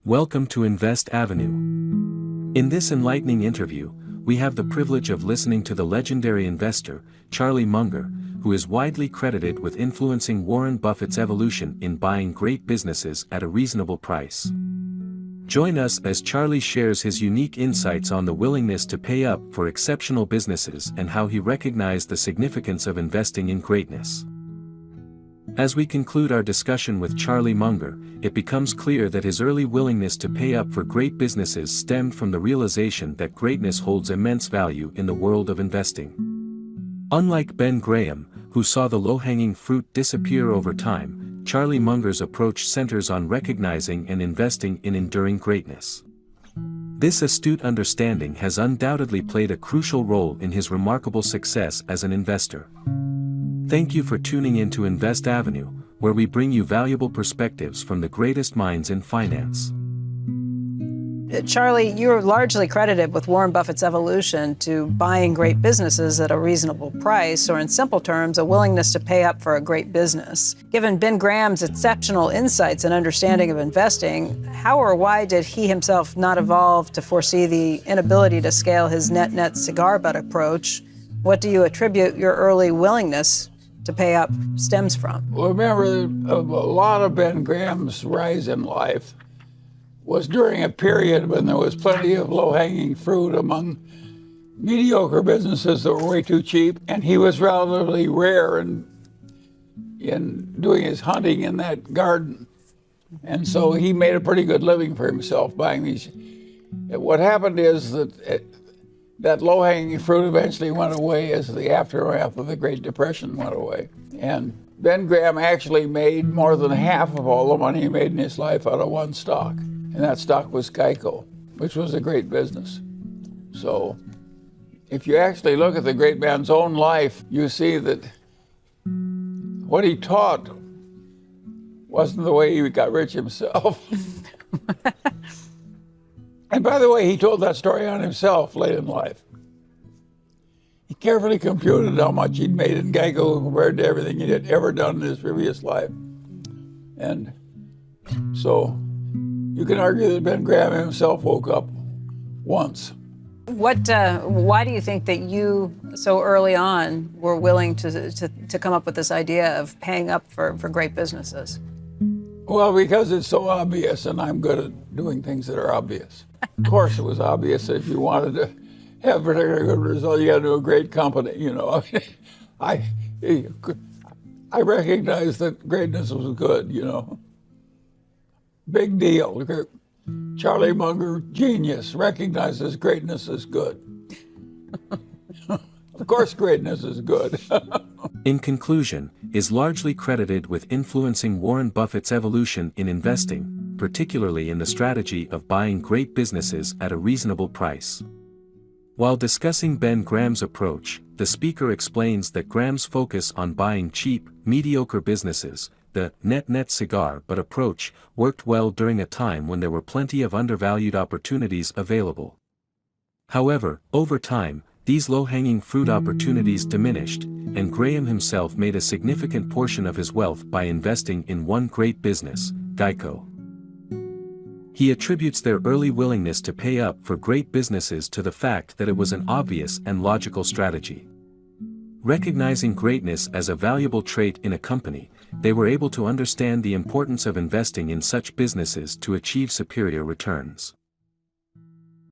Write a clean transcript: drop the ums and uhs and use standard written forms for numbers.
Welcome to Invest Avenue. In this enlightening interview, we have the privilege of listening to the legendary investor, Charlie Munger, who is widely credited with influencing Warren Buffett's evolution in buying great businesses at a reasonable price. Join us as Charlie shares his unique insights on the willingness to pay up for exceptional businesses and how he recognized the significance of investing in greatness. As we conclude our discussion with Charlie Munger, it becomes clear that his early willingness to pay up for great businesses stemmed from the realization that greatness holds immense value in the world of investing. Unlike Ben Graham, who saw the low-hanging fruit disappear over time, Charlie Munger's approach centers on recognizing and investing in enduring greatness. This astute understanding has undoubtedly played a crucial role in his remarkable success as an investor. Thank you for tuning in to Invest Avenue, where we bring you valuable perspectives from the greatest minds in finance. Charlie, you're largely credited with Warren Buffett's evolution to buying great businesses at a reasonable price, or in simple terms, a willingness to pay up for a great business. Given Ben Graham's exceptional insights and understanding of investing, how or why did he himself not evolve to foresee the inability to scale his net cigar butt approach? What do you attribute your early willingness to pay up stems from? Well, remember, a lot of Ben Graham's rise in life was during a period when there was plenty of low-hanging fruit among mediocre businesses that were way too cheap, and he was relatively rare in doing his hunting in that garden. And so he made a pretty good living for himself buying these. What happened is that low-hanging fruit eventually went away as the aftermath of the Great Depression went away. And Ben Graham actually made more than half of all the money he made in his life out of one stock. And that stock was Geico, which was a great business. So if you actually look at the great man's own life, you see that what he taught wasn't the way he got rich himself. And by the way, he told that story on himself late in life. He carefully computed how much he'd made in Geico compared to everything he had ever done in his previous life. And so you can argue that Ben Graham himself woke up once. Why do you think that you, so early on, were willing to come up with this idea of paying up for great businesses? Well, because it's so obvious, and I'm good at doing things that are obvious. Of course, it was obvious that if you wanted to have a particularly good result, you got to do a great company. You know, I recognize that greatness was good. You know, big deal. Charlie Munger, genius, recognizes greatness is good. Of course, greatness is good. In conclusion, is largely credited with influencing Warren Buffett's evolution in investing, particularly in the strategy of buying great businesses at a reasonable price. While discussing Ben Graham's approach, the speaker explains that Graham's focus on buying cheap, mediocre businesses, the net cigar butt approach, worked well during a time when there were plenty of undervalued opportunities available. However, over time, these low-hanging fruit opportunities diminished, and Graham himself made a significant portion of his wealth by investing in one great business, Geico. He attributes their early willingness to pay up for great businesses to the fact that it was an obvious and logical strategy. Recognizing greatness as a valuable trait in a company, they were able to understand the importance of investing in such businesses to achieve superior returns.